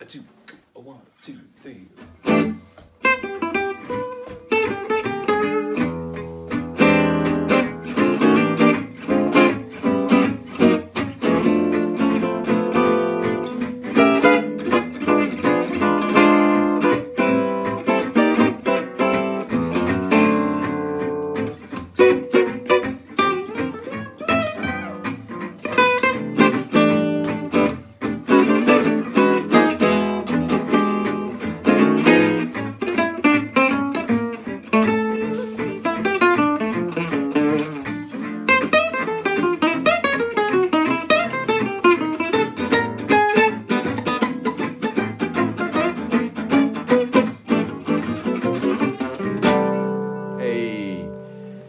A two, a 1, 2, 3.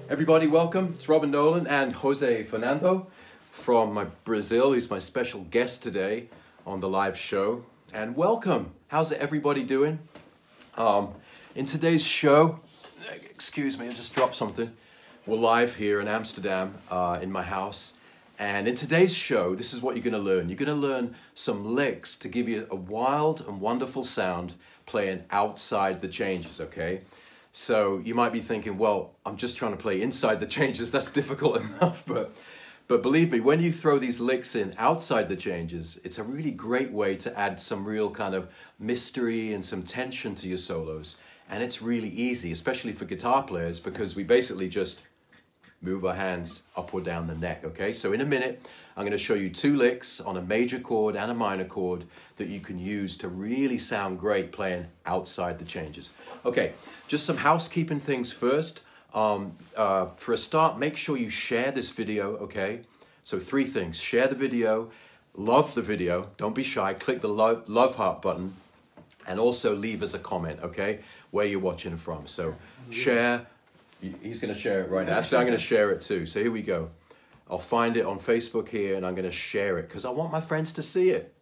Everybody, welcome. It's Robin Nolan and Jose Fernando from Brazil, who's my special guest today on the live show. And welcome. How's everybody doing? In today's show, excuse me, I just dropped something. We're live here in Amsterdam, in my house. And in today's show, this is what you're going to learn. You're going to learn some licks to give you a wild and wonderful sound playing outside the changes, okay? So you might be thinking, well, I'm just trying to play inside the changes. That's difficult enough. But believe me, when you throw these licks in outside the changes, it's a really great way to add some real kind of mystery and some tension to your solos. And it's really easy, especially for guitar players, because we basically just move our hands up or down the neck, okay? So in a minute, I'm going to show you 2 licks on a major chord and a minor chord that you can use to really sound great playing outside the changes. Okay, just some housekeeping things first. For a start, make sure you share this video, okay? So 3 things: share the video, love the video, don't be shy, click the love heart button, and also leave us a comment, okay, where you're watching from. So share, he's going to share it right now. Actually, I'm going to share it too. So here we go. I'll find it on Facebook here and I'm going to share it because I want my friends to see it.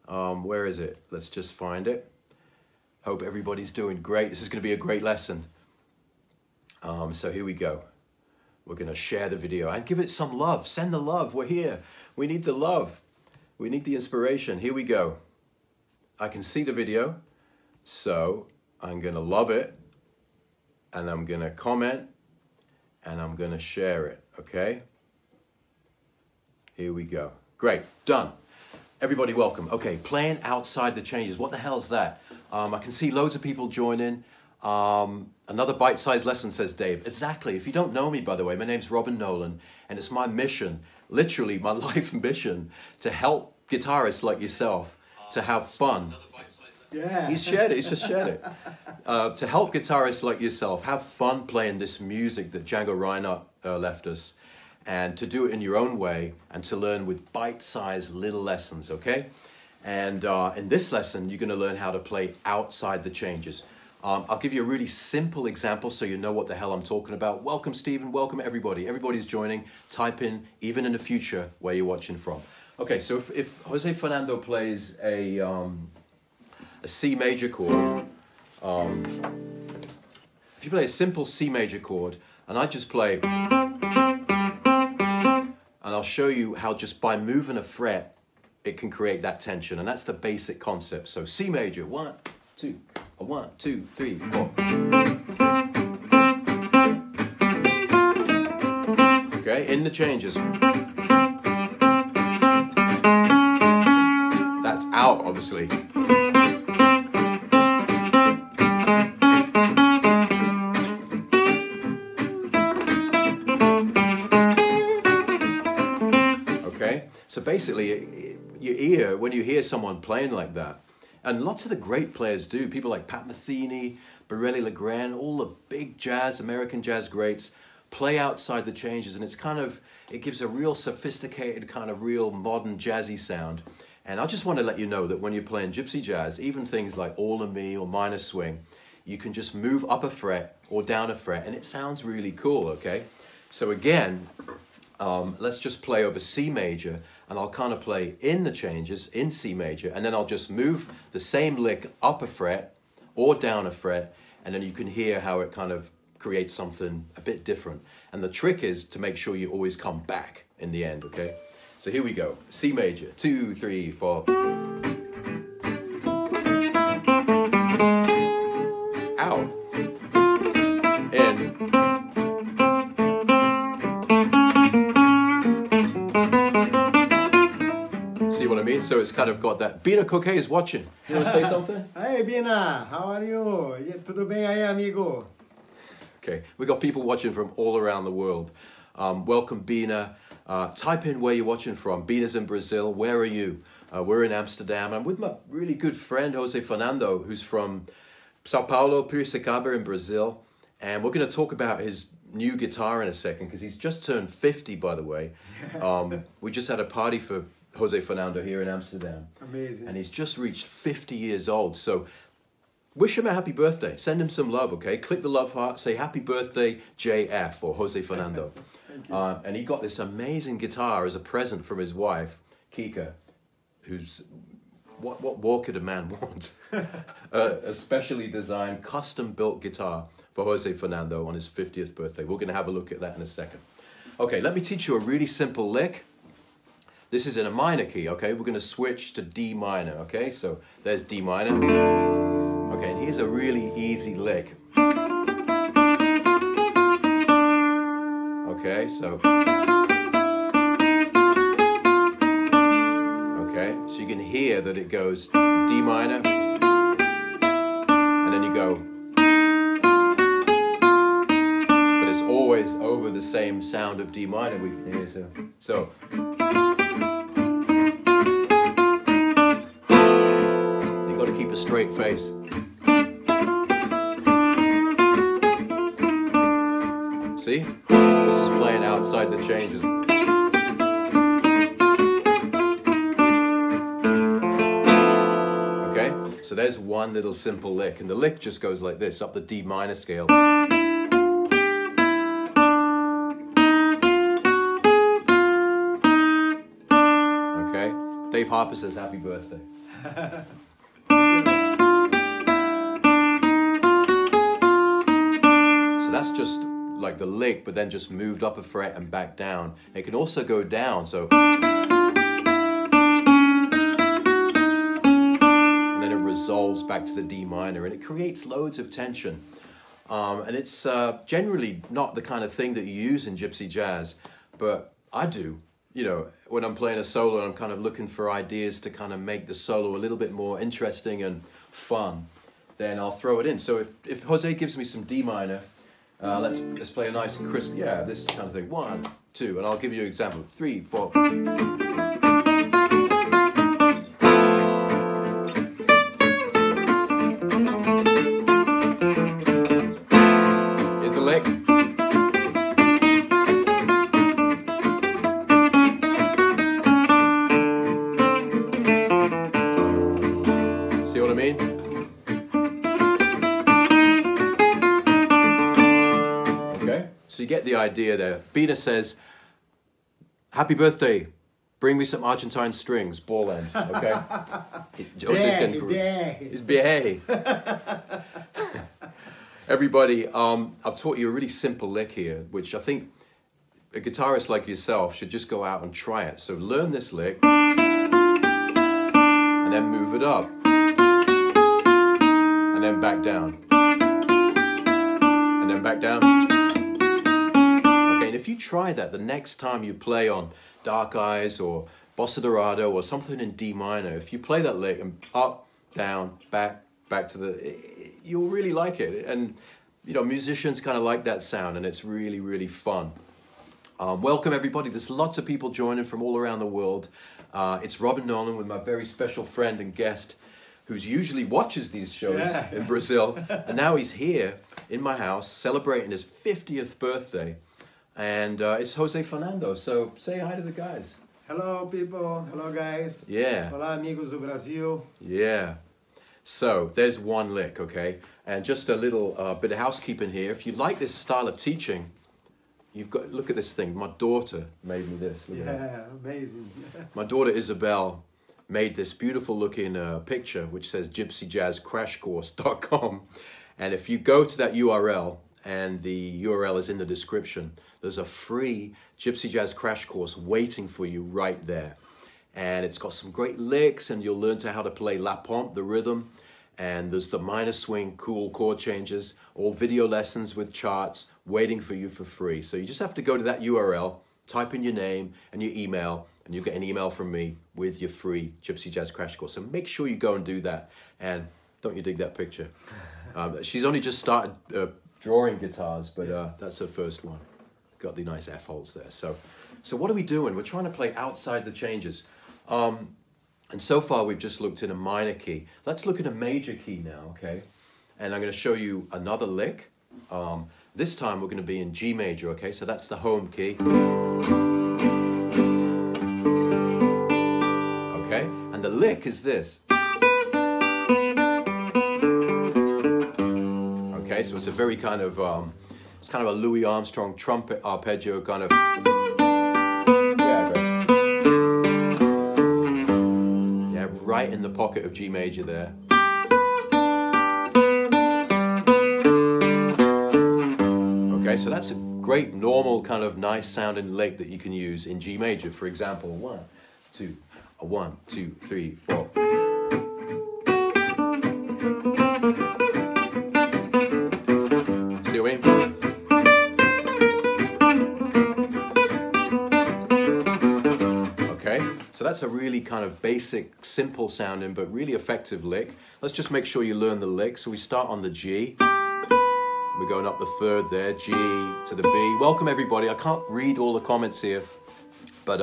Where is it? Let's just find it. Hope everybody's doing great. This is going to be a great lesson. So here we go. We're going to share the video and give it some love. Send the love. We're here. We need the love. We need the inspiration. Here we go. I can see the video. So I'm going to love it. And I'm going to comment. And I'm going to share it. Okay? Here we go. Great. Done. Everybody welcome. Okay, playing outside the changes. What the hell's that? I can see loads of people joining. Another bite-sized lesson, says Dave. Exactly. If you don't know me, by the way, my name's Robin Nolan, and it's my mission, literally my life mission, to help guitarists like yourself to have fun. Yeah. He's shared it. He's just shared it. To help guitarists like yourself have fun playing this music that Django Reinhardt left us, and to do it in your own way, and to learn with bite-sized little lessons, okay? And in this lesson, you're going to learn how to play outside the changes. I'll give you a really simple example so you know what the hell I'm talking about. Welcome, Stephen. Welcome, everybody. Everybody's joining. Type in, even in the future, where you're watching from. Okay, so if Jose Fernando plays a C major chord, if you play a simple C major chord, and I just play... And I'll show you how just by moving a fret, it can create that tension. And that's the basic concept. So C major, 1, 2, 1, 2, 3, 4. Okay, in the changes. That's out, obviously. So basically, your ear, when you hear someone playing like that, and lots of the great players do, people like Pat Metheny, Borelli Legrand, all the big jazz, American jazz greats, play outside the changes, and it's kind of, it gives a real sophisticated, kind of real modern jazzy sound. And I just want to let you know that when you're playing gypsy jazz, even things like All in Me or Minor Swing, you can just move up a fret or down a fret, and it sounds really cool, okay? So again, let's just play over C major, and I'll kind of play in the changes, in C major, and then I'll just move the same lick up a fret or down a fret, and then you can hear how it kind of creates something a bit different. And the trick is to make sure you always come back in the end, okay? So here we go. C major, 2, 3, 4. it's kind of got that. Bina Coque is watching. You want to say something? Hey, Bina, how are you? Tudo bem aí, amigo? Okay, we got people watching from all around the world. Welcome, Bina. Type in where you're watching from. Bina's in Brazil. Where are you? We're in Amsterdam. I'm with my really good friend, Jose Fernando, who's from Sao Paulo, Piracicaba in Brazil. And we're going to talk about his new guitar in a second, because he's just turned 50, by the way. We just had a party for Jose Fernando here in Amsterdam. Amazing. And he's just reached 50 years old. So wish him a happy birthday. Send him some love, okay? Click the love heart. Say happy birthday, JF, or Jose Fernando. Thank you. And he got this amazing guitar as a present from his wife, Kika, who's... What more could a man want? A specially designed, custom-built guitar for Jose Fernando on his 50th birthday. We're going to have a look at that in a second. Okay, let me teach you a really simple lick. This is in a minor key, okay? We're going to switch to D minor, okay? So there's D minor. Okay, and here's a really easy lick. Okay, so... Okay, so you can hear that it goes D minor, and then you go, but it's always over the same sound of D minor we can hear, so. You've got to keep a straight face. See? This is playing outside the changes. So there's one little simple lick, and the lick just goes like this, up the D minor scale. Okay? Dave Harper says happy birthday. So that's just like the lick, but then just moved up a fret and back down. It can also go down, so... resolves back to the D minor, and it creates loads of tension. And it's generally not the kind of thing that you use in gypsy jazz, but I do. You know, when I'm playing a solo and I'm kind of looking for ideas to kind of make the solo a little bit more interesting and fun, then I'll throw it in. So if Jose gives me some D minor, let's play a nice crisp, yeah, this kind of thing. 1, 2, and I'll give you an example. 3, 4. So you get the idea there. Bina says, happy birthday, bring me some Argentine strings, ball end, okay? It's behave. Everybody, I've taught you a really simple lick here, which I think a guitarist like yourself should just go out and try it. So learn this lick, and then move it up, and then back down, and then back down. And if you try that the next time you play on Dark Eyes or Bossa Dorado or something in D minor, if you play that lick and up, down, back to the, you'll really like it. And, you know, musicians kind of like that sound, and it's really, really fun. Welcome, everybody. There's lots of people joining from all around the world. It's Robin Nolan with my very special friend and guest who usually watches these shows in Brazil. And now he's here in my house celebrating his 50th birthday. And it's Jose Fernando, so say hi to the guys. Hello, people. Hello, guys. Yeah. Olá, amigos do Brasil. Yeah. So there's one lick, okay? And just a little bit of housekeeping here. If you like this style of teaching, you've got, look at this thing. My daughter made me this. Look at that. Amazing. My daughter Isabel made this beautiful looking picture, which says gypsyjazzcrashcourse.com. And if you go to that URL, and the URL is in the description, there's a free Gypsy Jazz Crash Course waiting for you right there. And it's got some great licks, and you'll learn how to play La Pompe, the rhythm, and there's the minor swing, cool chord changes, all video lessons with charts waiting for you for free. So you just have to go to that URL, type in your name and your email, and you get an email from me with your free Gypsy Jazz Crash Course. So make sure you go and do that. And don't you dig that picture? She's only just started drawing guitars, but that's her first one. Got the nice F holes there. So what are we doing? We're trying to play outside the changes. And so far we've just looked in a minor key. Let's look at a major key now, okay? And I'm going to show you another lick. This time we're going to be in G major, okay? So that's the home key. Okay? And the lick is this. Okay, so it's a very kind of, it's kind of a Louis Armstrong trumpet arpeggio kind of. Yeah, great. Yeah, right in the pocket of G major there. Okay, so that's a great normal kind of nice sounding lick that you can use in G major. For example, 1, 2, 1, 2, 3, 4. See what I mean? Okay, so that's a really kind of basic, simple sounding, but really effective lick. Let's just make sure you learn the lick. So we start on the G. We're going up the third there, G to the B. Welcome everybody. I can't read all the comments here, but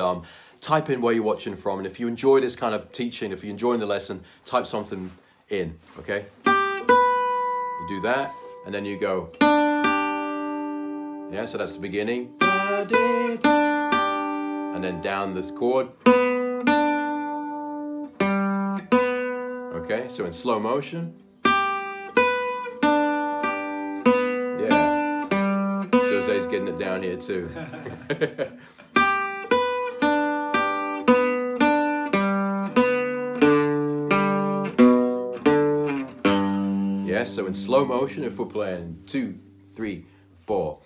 type in where you're watching from. And if you enjoy this kind of teaching, if you're enjoying the lesson, type something in, okay? You do that, and then you go. Yeah, so that's the beginning. And then down the chord. Okay, so in slow motion. Jose's getting it down here too. Yeah, so in slow motion, if we're playing 2, 3, 4.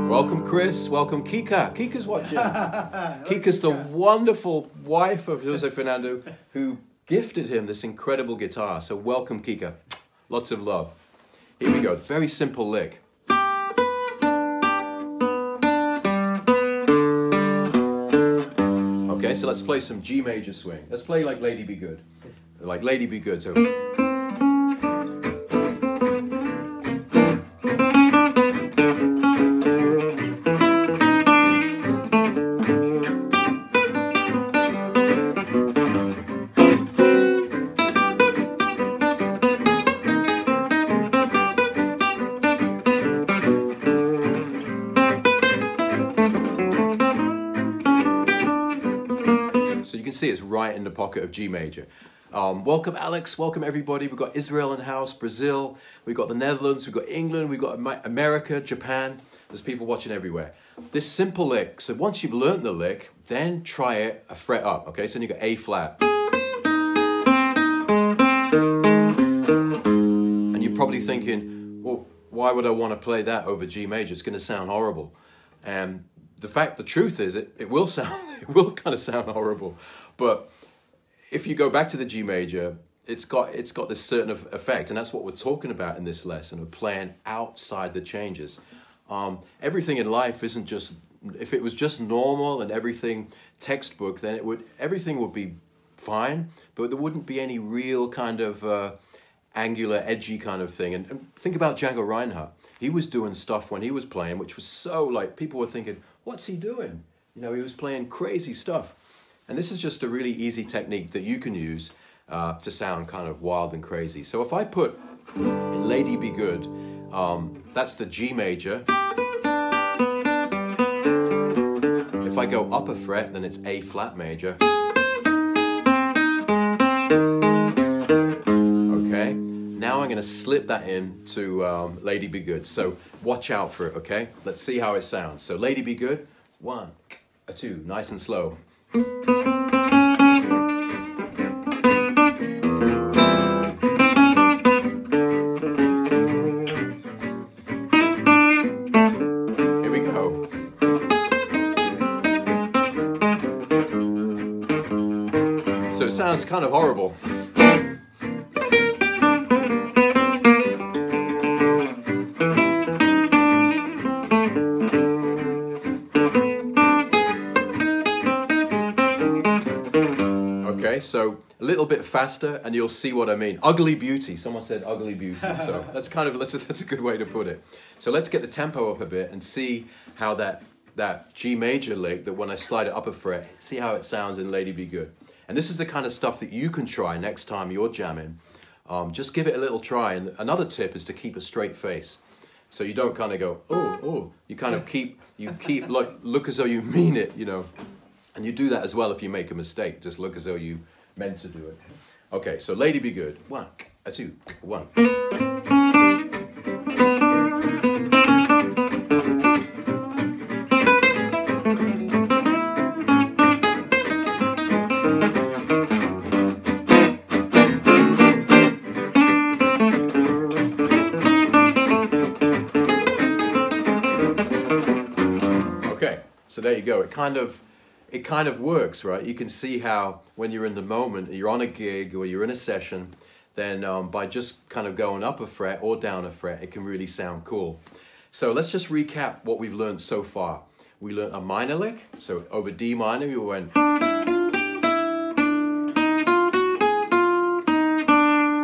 Welcome Chris, welcome Kika. Kika's watching. Kika's the wonderful wife of Jose Fernando who gifted him this incredible guitar. So welcome Kika. Lots of love. Here we go, very simple lick. Okay, so let's play some G major swing. Let's play like Lady Be Good. Like Lady Be Good, so. See, it's right in the pocket of G major. Welcome Alex, welcome everybody. We've got Israel in house, Brazil, we've got the Netherlands, we've got England, we've got America, Japan. There's people watching everywhere. This simple lick, so once you've learned the lick, then try it a fret up, okay? So then you got A flat. And you're probably thinking, well, why would I want to play that over G major? It's going to sound horrible. And the truth is, it will kind of sound horrible. But if you go back to the G major, it's got this certain effect, and that's what we're talking about in this lesson, of playing outside the changes. Everything in life isn't just, if it was just normal and everything textbook, then everything would be fine, but there wouldn't be any real kind of angular, edgy kind of thing. And think about Django Reinhardt. He was doing stuff when he was playing, which was so like, people were thinking, what's he doing? You know, he was playing crazy stuff. And this is just a really easy technique that you can use to sound kind of wild and crazy. So if I put Lady Be Good, that's the G major. If I go up a fret, then it's A flat major. Okay, now I'm going to slip that in to Lady Be Good. So watch out for it, okay? Let's see how it sounds. So Lady Be Good, 1, 2, nice and slow. Here we go. So it sounds kind of horrible. so a little bit faster and you'll see what I mean. Ugly beauty. Someone said ugly beauty. So that's a good way to put it. So let's get the tempo up a bit and see how that G major lick, that when I slide it up a fret, see how it sounds in Lady Be Good. And this is the kind of stuff that you can try next time you're jamming. Just give it a little try. And another tip is to keep a straight face. So you don't kind of go, oh. You kind of keep like, look as though you mean it, you know. And you do that as well if you make a mistake. Just look as though you meant to do it. Okay, so Lady Be Good. 1, 2, 1. Okay, so there you go. It kind of works, right? You can see how when you're in the moment, you're on a gig or you're in a session, then by just kind of going up a fret or down a fret, it can really sound cool. So let's just recap what we've learned so far. We learned a minor lick, so over D minor, we went.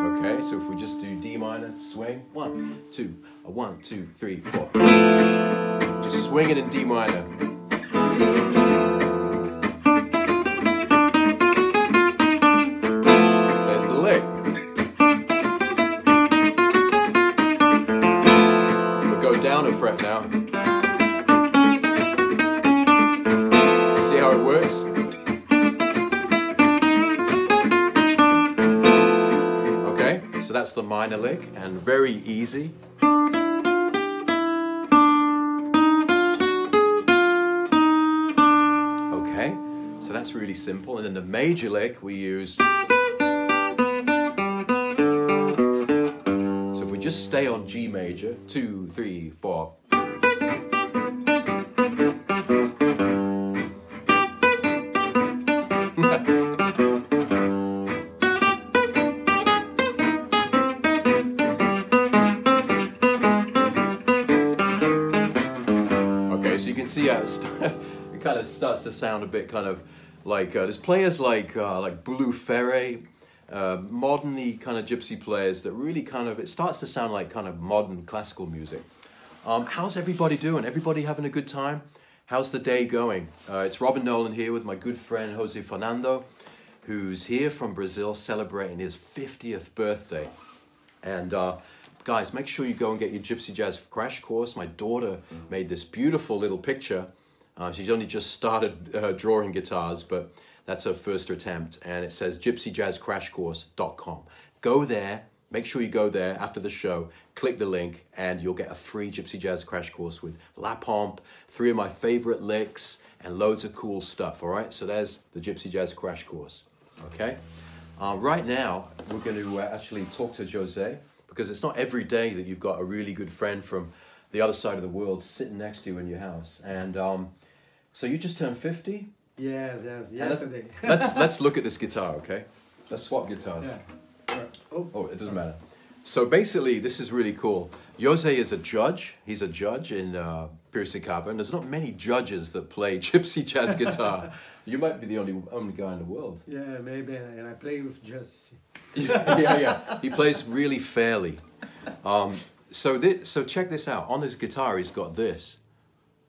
Okay, so if we just do D minor, swing, 1, 2, 1, 2, 3, 4. Just swing it in D minor. Down a fret now. See how it works? Okay, so that's the minor lick, and very easy. Okay, so that's really simple. And then the major lick we use. Just stay on G major, 2, 3, 4. Okay, so you can see how it kind of starts to sound a bit kind of like, there's players like Blue Ferre, modern-y kind of gypsy players that really kind of, it starts to sound like kind of modern classical music. How's everybody doing? Everybody having a good time? How's the day going? It's Robin Nolan here with my good friend Jose Fernando, who's here from Brazil celebrating his 50th birthday. And guys, make sure you go and get your Gypsy Jazz crash course. My daughter made this beautiful little picture. She's only just started drawing guitars, but that's her first attempt, and it says gypsyjazzcrashcourse.com. Go there, make sure you go there after the show, click the link, and you'll get a free Gypsy Jazz crash course with La Pompe, 3 of my favorite licks, and loads of cool stuff, all right? So there's the Gypsy Jazz crash course, okay? Right now, we're going to actually talk to Jose, because it's not every day that you've got a really good friend from the other side of the world sitting next to you in your house. And so you just turned 50? Yes, yesterday. Let's look at this guitar, okay? Let's swap guitars. Yeah. Oh, it doesn't matter. So basically, this is really cool. Jose is a judge. He's a judge in Piracicaba, and there's not many judges that play gypsy jazz guitar. You might be the only guy in the world. Yeah, maybe, and I play with Gypsy. yeah. He plays really fairly. So check this out. On his guitar, he's got this.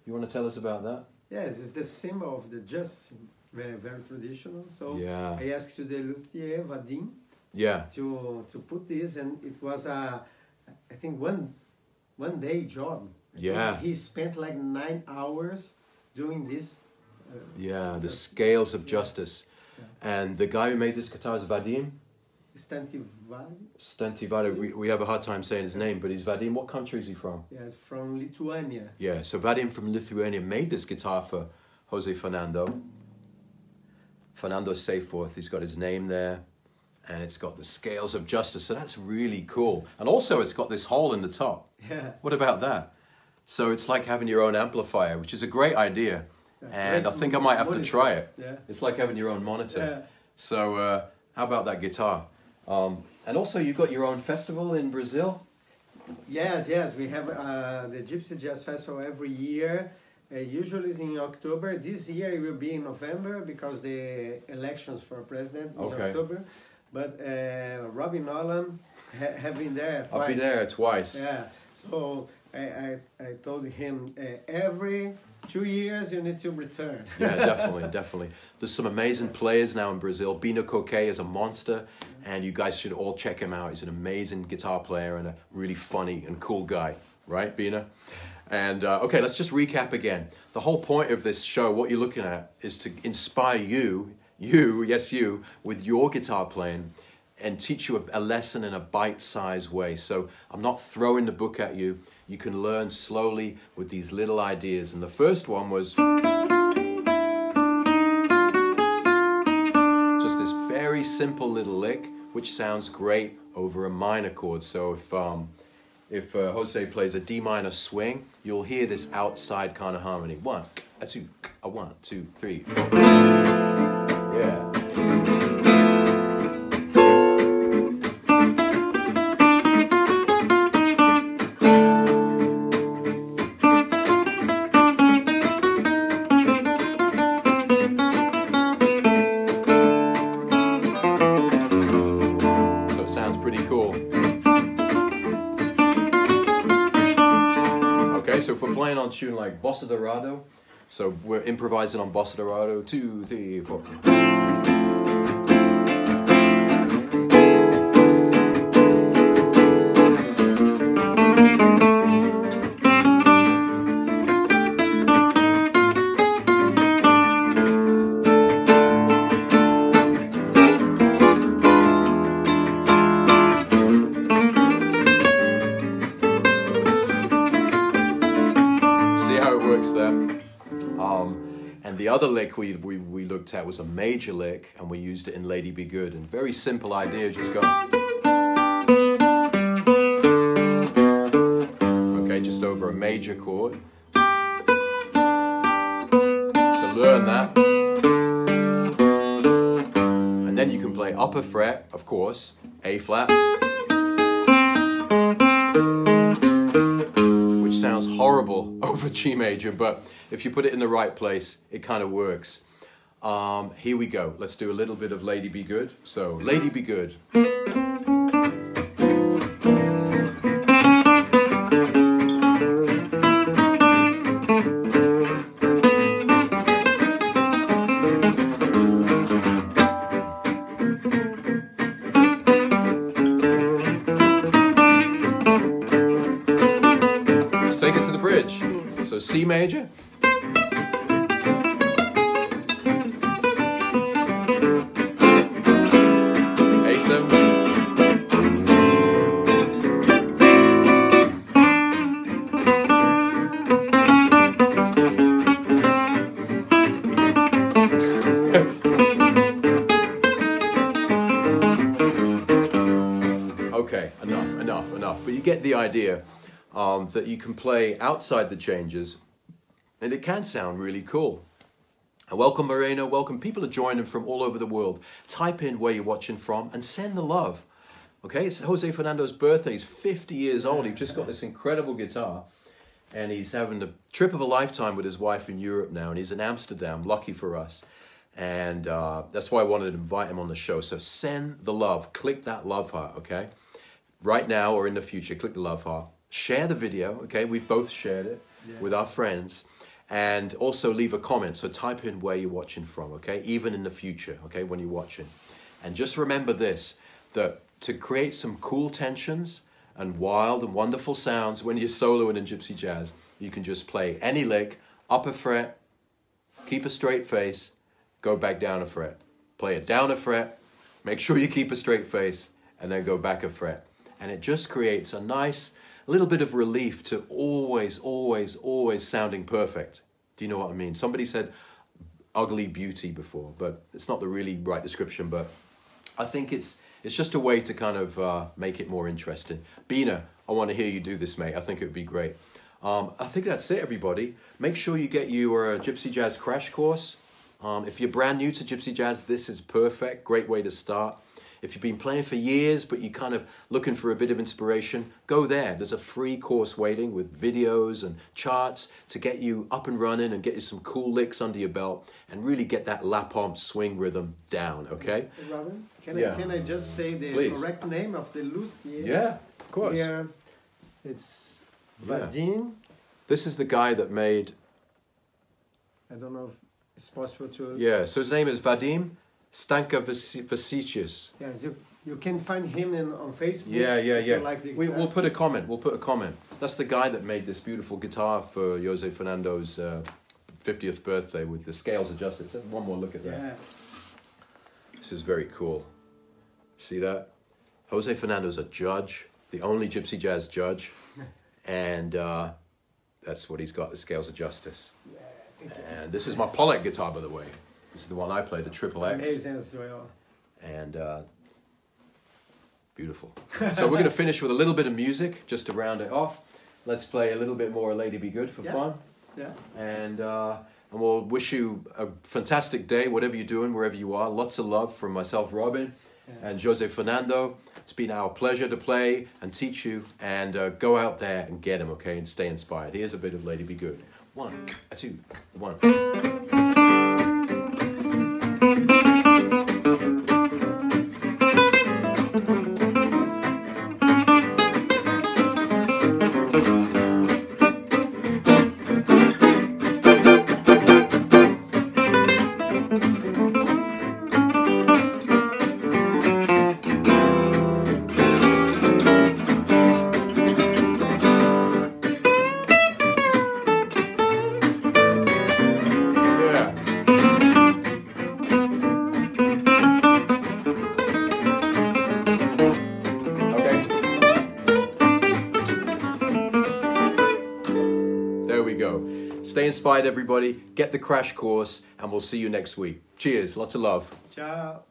You want to tell us about that? Yes, it's the symbol of the Gypsy, very, very traditional. So yeah. I asked to the luthier Vadim to put this, and it was I think one day job. Yeah. He spent like 9 hours doing this. The scales of justice. Yeah. And the guy who made this guitar is Vadim? Stantivado. We have a hard time saying his name, but he's Vadim. What country is he from? Yeah, he's from Lithuania. Yeah, so Vadim from Lithuania made this guitar for Jose Fernando. Fernando Seaforth, he's got his name there, and it's got the scales of justice, so that's really cool. And also it's got this hole in the top. Yeah. What about that? So it's like having your own amplifier, which is a great idea. And I think I might have to try it. Yeah. It's like having your own monitor. Yeah. So how about that guitar? And also you've got your own festival in Brazil? Yes, we have the Gypsy Jazz Festival every year. usually it's in October. This year it will be in November because the elections for president in October. But Robbie Nolan have been there twice. I've been there twice. Yeah. So I told him every 2 years you need to return. Yeah, definitely, definitely. There's some amazing players now in Brazil. Bino Coquet is a monster, and you guys should all check him out. He's an amazing guitar player and a really funny and cool guy, right, Bino? And okay, let's just recap again. The whole point of this show, what you're looking at, is to inspire you, with your guitar playing and teach you a lesson in a bite-sized way. So I'm not throwing the book at you. You can learn slowly with these little ideas. And the first one was just this very simple little lick, which sounds great over a minor chord. So if Jose plays a D minor swing, you'll hear this outside kind of harmony. 1, 2, 1, 2, 3, 4. Yeah. So it sounds pretty cool. Okay, so if we're playing on tune like Bossa Dorado, so we're improvising on Bossa Dorado, 2, 3, 4. And the other lick we looked at was a major lick, and we used it in Lady Be Good. And very simple idea, just go. Okay, just over a major chord. So learn that. And then you can play upper fret, of course, A flat. Which sounds horrible over G major, but if you put it in the right place, it kind of works. Here we go. Let's do a little bit of Lady Be Good. So, Lady Be Good. Let's take it to the bridge. So, C major. Okay, enough. But you get the idea that you can play outside the changes, and it can sound really cool. And welcome Moreno, welcome. People are joining from all over the world. Type in where you're watching from and send the love. Okay, it's Jose Fernando's birthday. He's 50 years old. He's just got this incredible guitar, and he's having the trip of a lifetime with his wife in Europe now, and he's in Amsterdam, lucky for us. And that's why I wanted to invite him on the show. So send the love. Click that love heart, okay? Right now or in the future, click the love heart. Share the video, okay? We've both shared it with our friends. And also leave a comment. So type in where you're watching from, okay? Even in the future, okay, when you're watching. And just remember this, that to create some cool tensions and wild and wonderful sounds when you're soloing in Gypsy Jazz, you can just play any lick, upper fret, keep a straight face, go back down a fret. Play it down a fret, make sure you keep a straight face, and then go back a fret. And it just creates a nice little bit of relief to always sounding perfect. Do you know what I mean? Somebody said ugly beauty before, but it's not the really right description, but I think it's just a way to kind of make it more interesting. Bina, I want to hear you do this, mate. I think it would be great. I think that's it, everybody. Make sure you get your Gypsy Jazz crash course. If you're brand new to Gypsy Jazz, this is perfect. Great way to start. If you've been playing for years, but you're kind of looking for a bit of inspiration, go there. There's a free course waiting with videos and charts to get you up and running and get you some cool licks under your belt and really get that La Pompe swing rhythm down, okay? Robin, can I just say the correct name of the luthier? Yeah, of course. Here, it's Vadim. This is the guy that made... I don't know if it's possible to... Yeah, so his name is Vadim Stankovic. Yes, you can find him on Facebook. Yeah. Like We'll put a comment. That's the guy that made this beautiful guitar for Jose Fernando's 50th birthday with the scales adjusted. Let's have one more look at that. Yeah. This is very cool. See that? Jose Fernando's a judge, the only Gypsy Jazz Judge, and that's what he's got, the scales of justice. And this is my Pollack guitar, by the way. This is the one I play, the Triple X. Amazing as well. And beautiful. So we're going to finish with a little bit of music, just to round it off. Let's play a little bit more Lady Be Good for fun. Yeah. And we'll wish you a fantastic day, whatever you're doing, wherever you are. Lots of love from myself, Robin, and Jose Fernando. It's been our pleasure to play and teach you. And go out there and get them, okay? And stay inspired. Here's a bit of Lady Be Good. 1, 2, 1. Stay inspired, everybody. Get the crash course, and we'll see you next week. Cheers. Lots of love. Ciao.